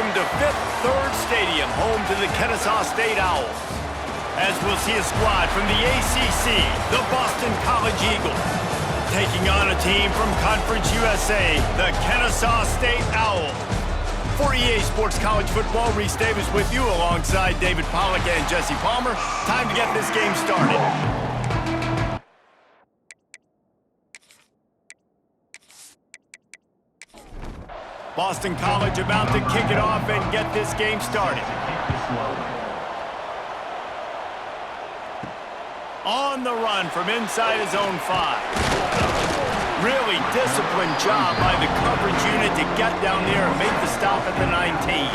Welcome to Fifth Third Stadium, home to the Kennesaw State Owls. As we'll see a squad from the ACC, the Boston College Eagles, taking on a team from Conference USA, the Kennesaw State Owls. For EA Sports College Football, Reese Davis with you alongside David Pollack and Jesse Palmer. Time to get this game started. Boston College about to kick it off and get this game started. On the run from inside his own 5. Really disciplined job by the coverage unit to get down there and make the stop at the 19.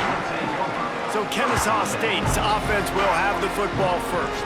So Kennesaw State's offense will have the football first.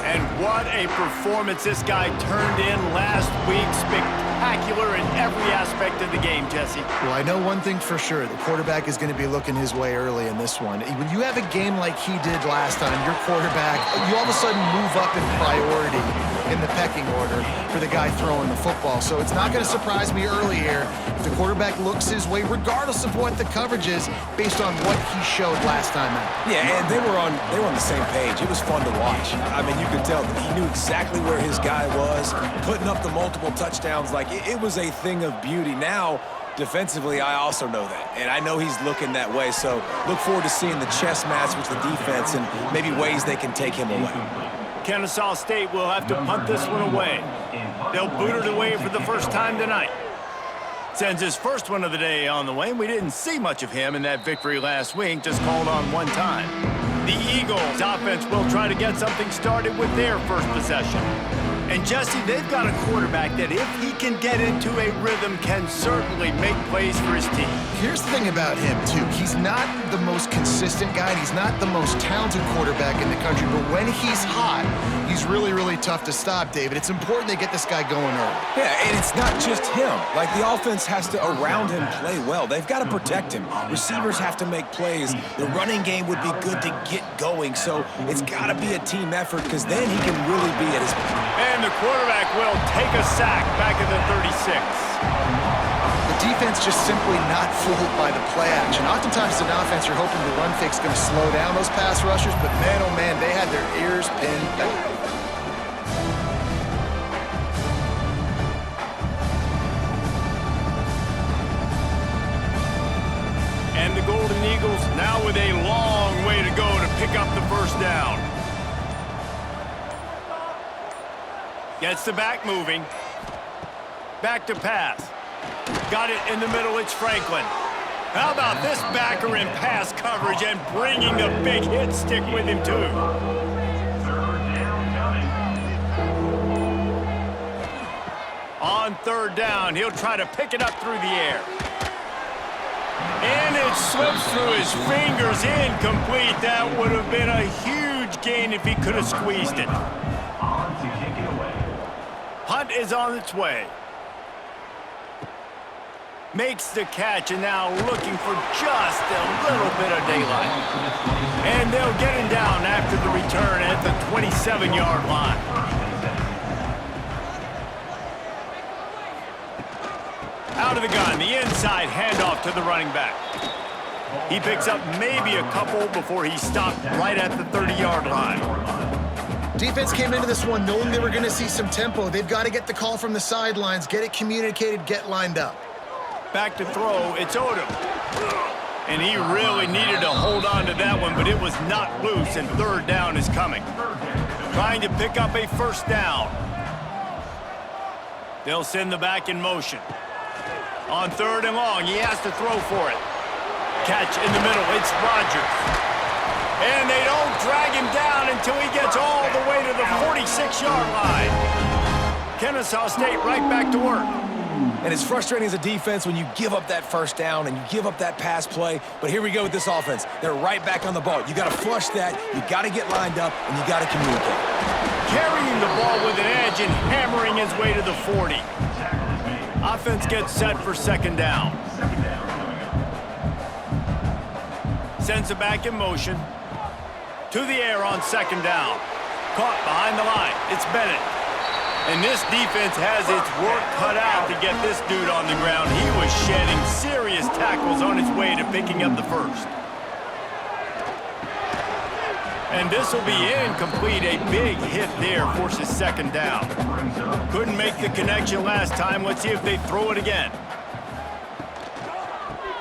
And what a performance this guy turned in last week. Spectacular in every aspect of the game, Jesse. Well, I know one thing for sure. The quarterback is going to be looking his way early in this one. When you have a game like he did last time, your quarterback, you all of a sudden move up in priority in the pecking order for the guy throwing the football. So it's not going to surprise me early here if the quarterback looks his way, regardless of what the coverage is, based on what he showed last time out. Yeah, and they were on the same page. It was fun to watch. I mean, you could tell that he knew exactly where his guy was, putting up the multiple touchdowns. Like, it was a thing of beauty. Now, defensively, I also know that, and I know he's looking that way. So look forward to seeing the chess match with the defense and maybe ways they can take him away. Kennesaw State will have to punt this one away. They'll boot it away for the first time tonight. Sends his first one of the day on the way. We didn't see much of him in that victory last week, just called on one time. The Eagles' offense will try to get something started with their first possession. And Jesse, they've got a quarterback that if he can get into a rhythm can certainly make plays for his team. Here's the thing about him, too. He's not the most consistent guy. He's not the most talented quarterback in the country. But when he's hot, he's really, really tough to stop, David. It's important they get this guy going early. Yeah, and it's not just him. Like, the offense has to, around him, play well. They've got to protect him. Receivers have to make plays. The running game would be good to get going. So it's got to be a team effort because then he can really be at his peak. And the quarterback will take a sack back at the 36. The defense just simply not fooled by the play action. Oftentimes, an offense, you're hoping the run fake is going to slow down those pass rushers, but man, oh man, they had their ears pinned back. And the Golden Eagles now with a long way to go to pick up the first down. Gets the back moving. Back to pass. Got it in the middle, it's Franklin. How about this backer in pass coverage and bringing the big hit stick with him too. On third down, he'll try to pick it up through the air. And it slips through his fingers, incomplete. That would have been a huge gain if he could have squeezed it. Hunt is on its way. Makes the catch and now looking for just a little bit of daylight. And they'll get him down after the return at the 27-yard line. Out of the gun, the inside handoff to the running back. He picks up maybe a couple before he stopped right at the 30-yard line. Defense came into this one knowing they were going to see some tempo. They've got to get the call from the sidelines, get it communicated, get lined up. Back to throw, it's Odom. And he really needed to hold on to that one, but it was not loose, and third down is coming. Trying to pick up a first down. They'll send the back in motion. On third and long, he has to throw for it. Catch in the middle, it's Rogers. And they don't drag him down until he gets all the way to the 46-yard line. Kennesaw State right back to work. And it's frustrating as a defense when you give up that first down and you give up that pass play. But here we go with this offense. They're right back on the ball. You got to flush that, you got to get lined up, and you got to communicate. Carrying the ball with an edge and hammering his way to the 40. Offense gets set for second down. Sends it back in motion. To the air on second down. Caught behind the line. It's Bennett. And this defense has its work cut out to get this dude on the ground. He was shedding serious tackles on his way to picking up the first. And this will be incomplete. A big hit there forces second down. Couldn't make the connection last time. Let's see if they throw it again.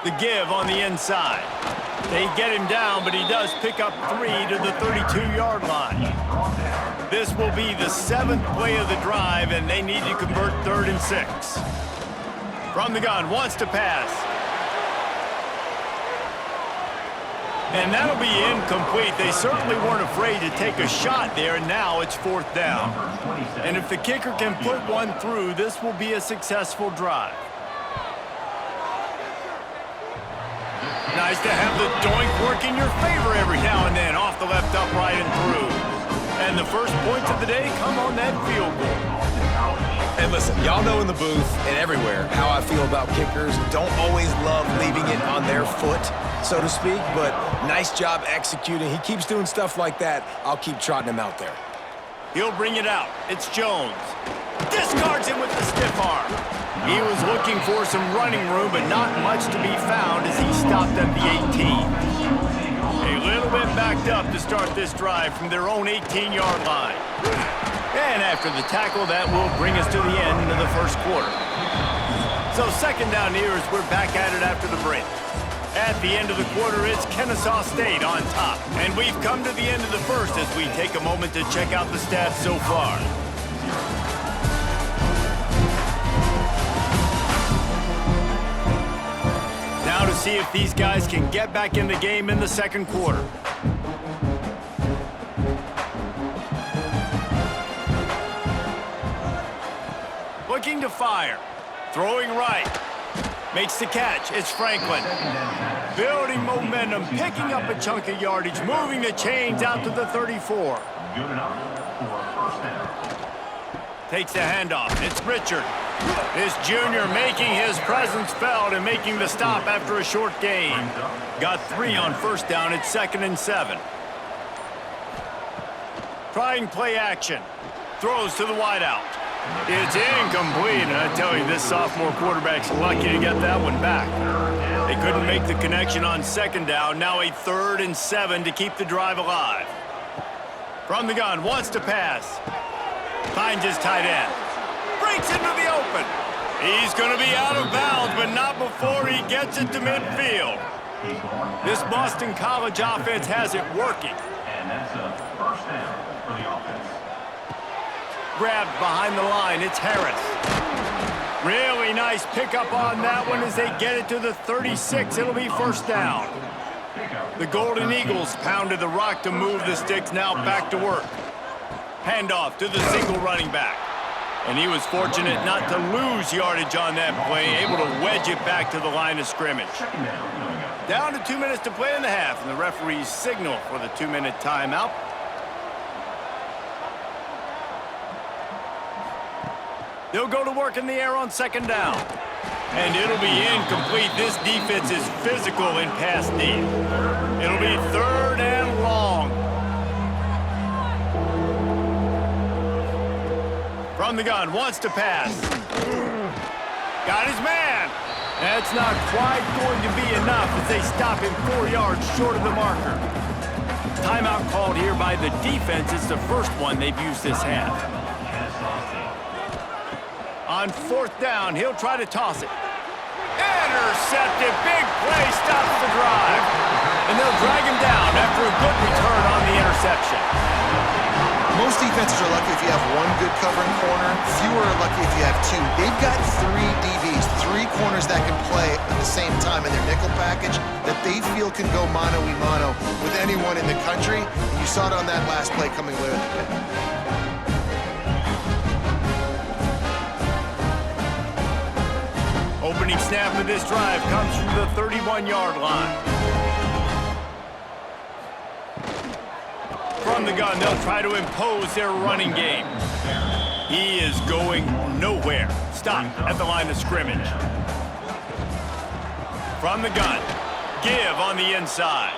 The give on the inside. They get him down, but he does pick up 3 to the 32-yard line. This will be the 7th play of the drive, and they need to convert 3rd and 6. From the gun, wants to pass. And that'll be incomplete. They certainly weren't afraid to take a shot there, and now it's 4th down. And if the kicker can put one through, this will be a successful drive. Nice to have the doink work in your favor every now and then, off the left upright and through. And the first points of the day come on that field goal. And listen, y'all know in the booth and everywhere how I feel about kickers. Don't always love leaving it on their foot, so to speak, but nice job executing. He keeps doing stuff like that. I'll keep trotting him out there. He'll bring it out. It's Jones. Discards him with the stiff arm. He was looking for some running room, but not much to be found as he stopped at the 18. A little bit backed up to start this drive from their own 18-yard line. And after the tackle, that will bring us to the end of the first quarter. So second down here as we're back at it after the break. At the end of the quarter, it's Kennesaw State on top. And we've come to the end of the first as we take a moment to check out the stats so far. Now to see if these guys can get back in the game in the second quarter. Looking to fire. Throwing right. Makes the catch. It's Franklin. Building momentum, picking up a chunk of yardage, moving the chains out to the 34. Takes the handoff. It's Richard. This junior making his presence felt and making the stop after a short gain. Got 3 on first down. It's 2nd and 7. Trying play action. Throws to the wideout. It's incomplete, and I tell you, this sophomore quarterback's lucky to get that one back. They couldn't make the connection on second down. Now a 3rd and 7 to keep the drive alive. From the gun, wants to pass. Finds his tight end. Breaks into the open. He's going to be out of bounds, but not before he gets it to midfield. This Boston College offense has it working. And that's a first down for the offense. Grabbed behind the line, it's Harris. Really nice pickup on that one as they get it to the 36. It'll be first down. The Golden Eagles pounded the rock to move the sticks, now back to work. Handoff to the single running back. And he was fortunate not to lose yardage on that play, able to wedge it back to the line of scrimmage. Down to 2 minutes to play in the half, and the referees signal for the 2-minute timeout. They'll go to work in the air on second down. And it'll be incomplete. This defense is physical in pass D. It'll be 3rd and long. From the gun, wants to pass. Got his man. That's not quite going to be enough as they stop him 4 yards short of the marker. Timeout called here by the defense. It's the first one they've used this half. On 4th down, he'll try to toss it. Intercepted. Big play stops the drive. And they'll drag him down after a good return on the interception. Most defenses are lucky if you have one good covering corner. Fewer are lucky if you have 2. They've got 3 DBs, 3 corners that can play at the same time in their nickel package that they feel can go mano-a-mano with anyone in the country. And you saw it on that last play coming later in the pit. Opening snap of this drive comes from the 31-yard line. From the gun, they'll try to impose their running game. He is going nowhere. Stop at the line of scrimmage. From the gun, give on the inside.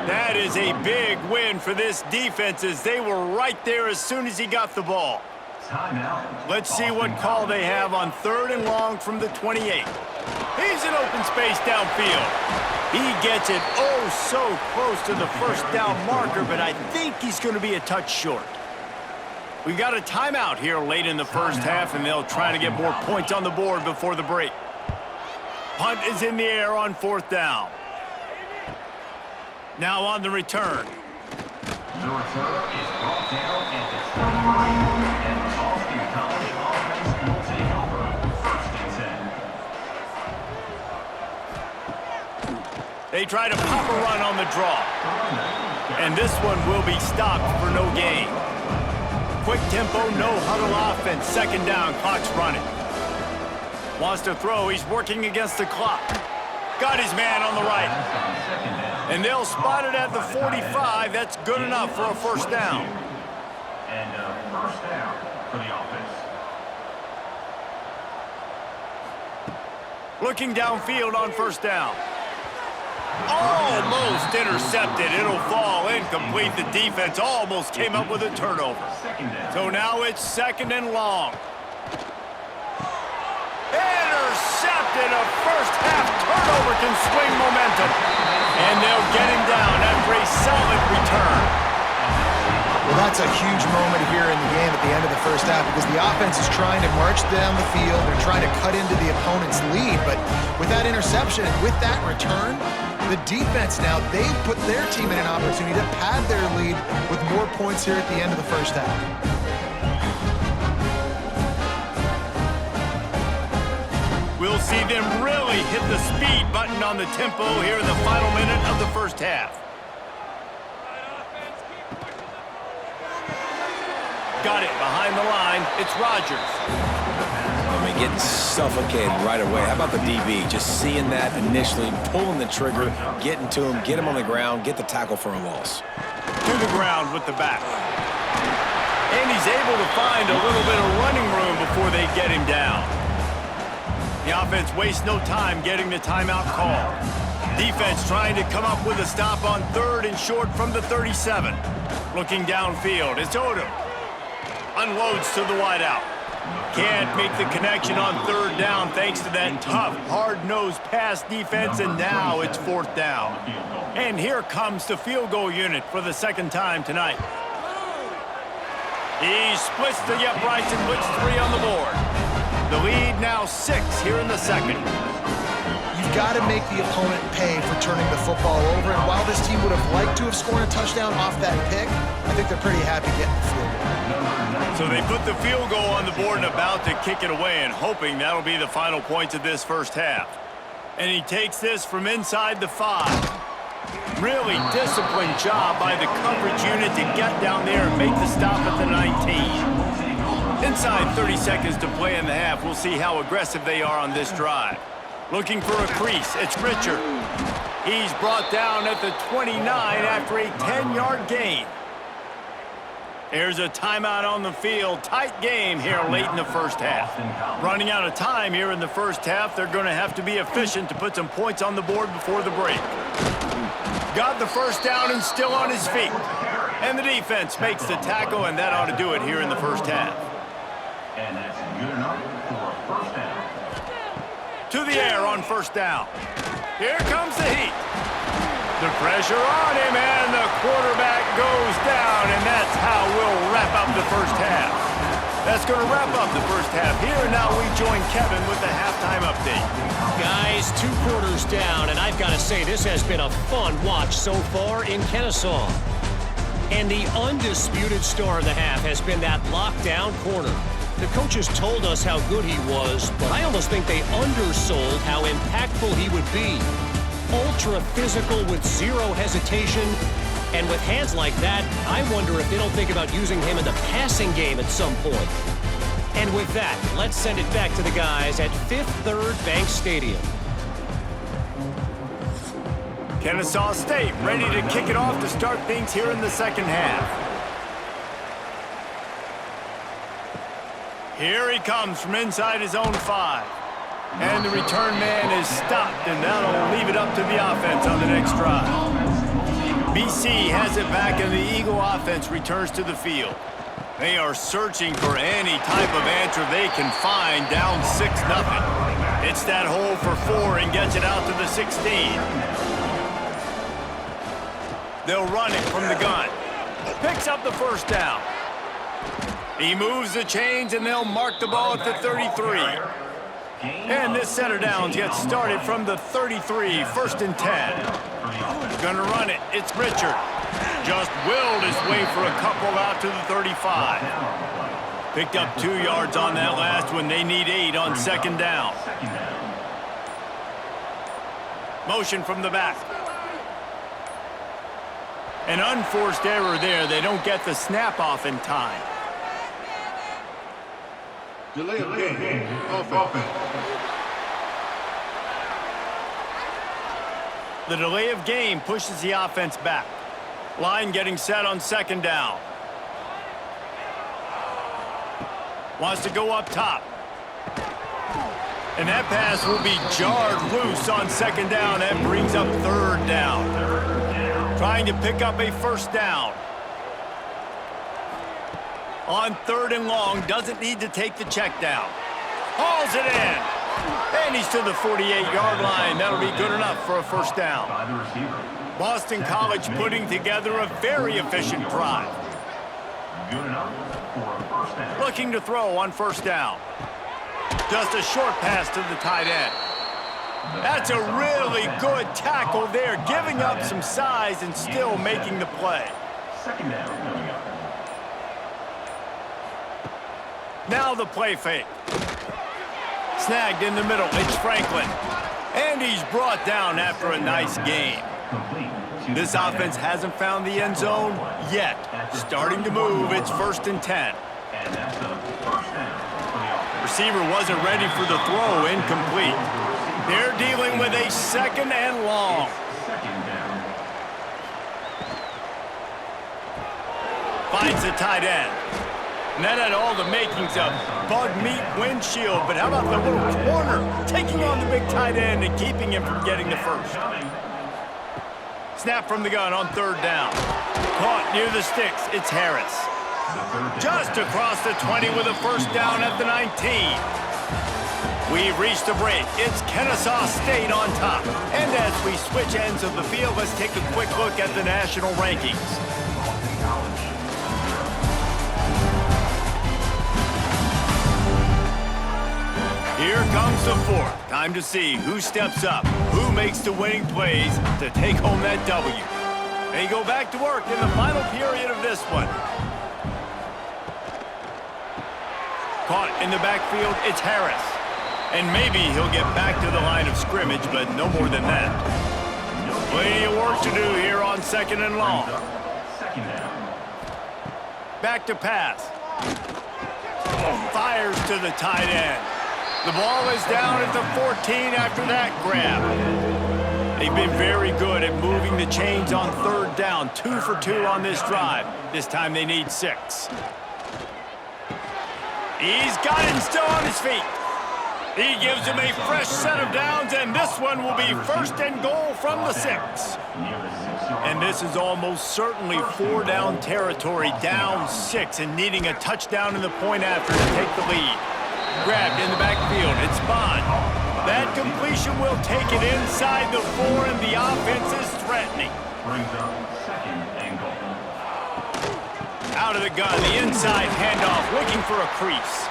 That is a big win for this defense as they were right there as soon as he got the ball. Let's see what call they have on 3rd and long from the 28. He's in open space downfield. He gets it oh so close to the first down marker, but I think he's going to be a touch short. We got a timeout here late in the first half, and they'll try to get more points on the board before the break. Punt is in the air on 4th down. Now on the return. The return is brought down at the 23, and the Boston College offense will take over 1st and 10. They try to pop a run on the draw. And this one will be stopped for no gain. Quick tempo, no huddle offense. 2nd down, clock's running. Wants to throw, he's working against the clock. Got his man on the right. And they'll spot it at the 45. That's good enough for a 1st down. And a 1st down for the offense. Looking downfield on 1st down. Almost intercepted. It'll fall incomplete. The defense almost came up with a turnover. So now it's 2nd and long. Intercepted. A first-half turnover can swing momentum. And they'll get him down after a solid return. Well, that's a huge moment here in the game at the end of the first half because the offense is trying to march down the field. They're trying to cut into the opponent's lead. But with that interception and with that return, the defense now, they've put their team in an opportunity to pad their lead with more points here at the end of the first half. We'll see them really hit the speed button on the tempo here in the final minute of the first half. Got it behind the line. It's Rodgers. I mean, getting suffocated right away. How about the DB? Just seeing that initially, pulling the trigger, getting to him, get him on the ground, get the tackle for a loss. To the ground with the back. And he's able to find a little bit of running room before they get him down. The offense wastes no time getting the timeout call. Defense trying to come up with a stop on 3rd and short from the 37. Looking downfield, it's Odom. Unloads to the wideout. Can't make the connection on 3rd down thanks to that tough, hard-nosed pass defense, and now it's 4th down. And here comes the field goal unit for the 2nd time tonight. He splits the uprights and puts 3 on the board. The lead now 6 here in the 2nd. You've got to make the opponent pay for turning the football over. And while this team would have liked to have scored a touchdown off that pick, I think they're pretty happy getting the field goal. So they put the field goal on the board and about to kick it away and hoping that'll be the final points of this first half. And he takes this from inside the 5. Really disciplined job by the coverage unit to get down there and make the stop at the 19. Inside 30 seconds to play in the half. We'll see how aggressive they are on this drive. Looking for a crease. It's Richard. He's brought down at the 29 after a 10-yard gain. There's a timeout on the field. Tight game here late in the first half. Running out of time here in the first half. They're going to have to be efficient to put some points on the board before the break. Got the first down and still on his feet. And the defense makes the tackle, and that ought to do it here in the first half. And that's good enough for a 1st down. To the air on 1st down. Here comes the heat. The pressure on him, and the quarterback goes down, and that's how we'll wrap up the first half. That's going to wrap up the first half here. Now we join Kevin with the halftime update. Guys, 2 quarters down, and I've got to say this has been a fun watch so far in Kennesaw. And the undisputed star of the half has been that lockdown corner. The coaches told us how good he was, but I almost think they undersold how impactful he would be. Ultra physical with 0 hesitation, and with hands like that, I wonder if they don't think about using him in the passing game at some point. And with that, let's send it back to the guys at Fifth Third Bank Stadium. Kennesaw State ready to kick it off to start things here in the second half. Here he comes from inside his own 5. And the return man is stopped, and that'll leave it up to the offense on the next drive. BC has it back, and the Eagle offense returns to the field. They are searching for any type of answer they can find, down 6-0. It's that hole for 4 and gets it out to the 16. They'll run it from the gun. Picks up the first down. He moves the chains, and they'll mark the ball at the 33. And this set of downs gets started from the 33, 1st and 10. Gonna run it. It's Richard. Just willed his way for a couple out to the 35. Picked up 2 yards on that last one. They need 8 on 2nd down. Motion from the back. An unforced error there. They don't get the snap off in time. Delay of game. Offense. The delay of game pushes the offense back. Line getting set on 2nd down. Wants to go up top. And that pass will be jarred loose on 2nd down. That brings up 3rd down. Trying to pick up a 1st down. On 3rd and long, doesn't need to take the check down. Hauls it in. And he's to the 48-yard line. That'll be good enough for a 1st down. Boston College putting together a very efficient drive. Good enough for a 1st down. Looking to throw on 1st down. Just a short pass to the tight end. That's a really good tackle there, giving up some size and still making the play. 2nd down coming up. Now the play fake. Snagged in the middle. It's Franklin. And he's brought down after a nice gain. This offense hasn't found the end zone yet. Starting to move. It's 1st and 10. And that's a 1st down for the offense. Receiver wasn't ready for the throw. Incomplete. They're dealing with a 2nd and long. 2nd down. Finds the tight end. And that had all the makings of bug meat windshield. But how about the little corner taking on the big tight end and keeping him from getting the first? Snap from the gun on 3rd down. Caught near the sticks. It's Harris. Just across the 20 with a 1st down at the 19. We've reached the break. It's Kennesaw State on top. And as we switch ends of the field, let's take a quick look at the national rankings. Here comes the 4th. Time to see who steps up, who makes the winning plays to take home that W. They go back to work in the final period of this one. Caught in the backfield, it's Harris. And maybe he'll get back to the line of scrimmage, but no more than that. Plenty of work to do here on 2nd and long. 2nd down. Back to pass. Fires to the tight end. The ball is down at the 14 after that grab. They've been very good at moving the chains on 3rd down. 2 for 2 on this drive. This time they need 6. He's got it and still on his feet. He gives him a fresh set of downs, and this one will be 1st and goal from the 6. And this is almost certainly 4-down territory, down 6, and needing a touchdown in the point after to take the lead. Grabbed in the backfield. It's Bond. That completion will take it inside the 4, and the offense is threatening. Brings up 2nd and goal. Out of the gun, the inside handoff, looking for a crease.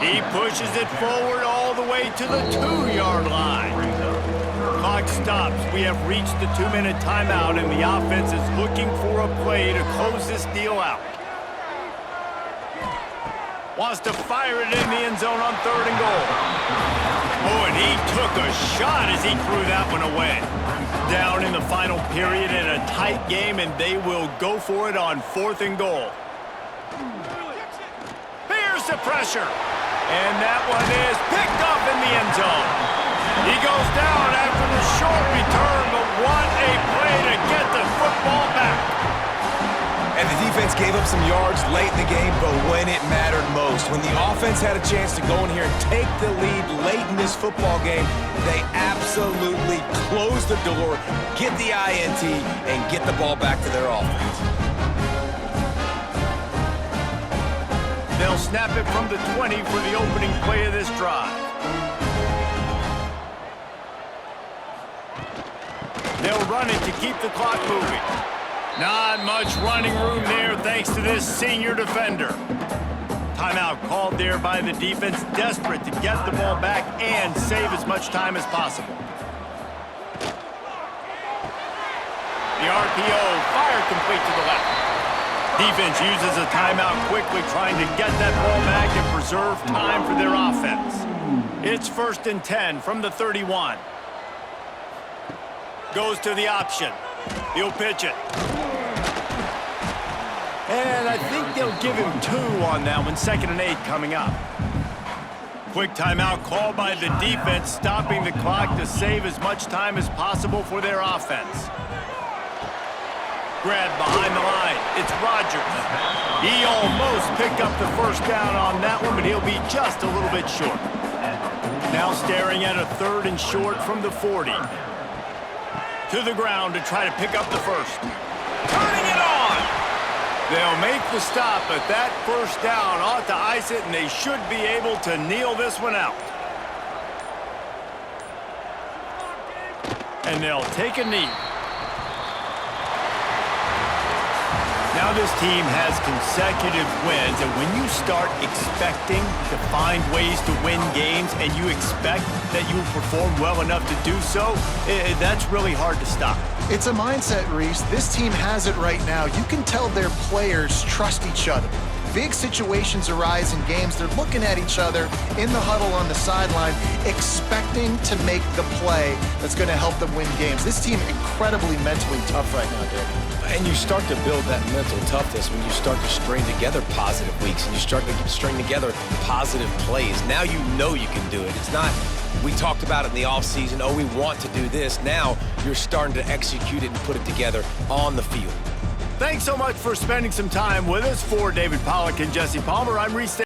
He pushes it forward all the way to the 2-yard line. Clock stops. We have reached the 2-minute timeout, and the offense is looking for a play to close this deal out. Wants to fire it in the end zone on 3rd and goal. Oh, and he took a shot as he threw that one away. Down in the final period in a tight game, and they will go for it on 4th and goal. Here's the pressure. And that one is picked up in the end zone. He goes down after the short return, but what a play to get the football back. And the defense gave up some yards late in the game, but when it mattered most, when the offense had a chance to go in here and take the lead late in this football game, they absolutely closed the door, get the INT, and get the ball back to their offense. They'll snap it from the 20 for the opening play of this drive. They'll run it to keep the clock moving. Not much running room there thanks to this senior defender. Timeout called there by the defense, desperate to get the ball back and save as much time as possible. The RPO, fire complete to the left. Defense uses a timeout quickly, trying to get that ball back and preserve time for their offense. It's 1st and 10 from the 31. Goes to the option. He'll pitch it. And I think they'll give him 2 on that one. 2nd and 8 coming up. Quick timeout called by the defense, stopping the clock to save as much time as possible for their offense. Grab behind the line. It's Rodgers. He almost picked up the first down on that one, but he'll be just a little bit short. Now staring at a 3rd and short from the 40. To the ground to try to pick up the first. Turning it on! They'll make the stop, but that first down ought to ice it, and they should be able to kneel this one out. And they'll take a knee. Now this team has consecutive wins, and when you start expecting to find ways to win games and you expect that you will perform well enough to do so, that's really hard to stop. It's a mindset, Reese. This team has it right now. You can tell their players trust each other. Big situations arise in games. They're looking at each other in the huddle on the sideline, expecting to make the play that's going to help them win games. This team incredibly mentally tough right now, Dick. And you start to build that mental toughness when you start to string together positive weeks and you start to string together positive plays. Now you know you can do it. It's not, we talked about it in the offseason, oh, we want to do this. Now you're starting to execute it and put it together on the field. Thanks so much for spending some time with us. For David Pollack and Jesse Palmer, I'm Reese.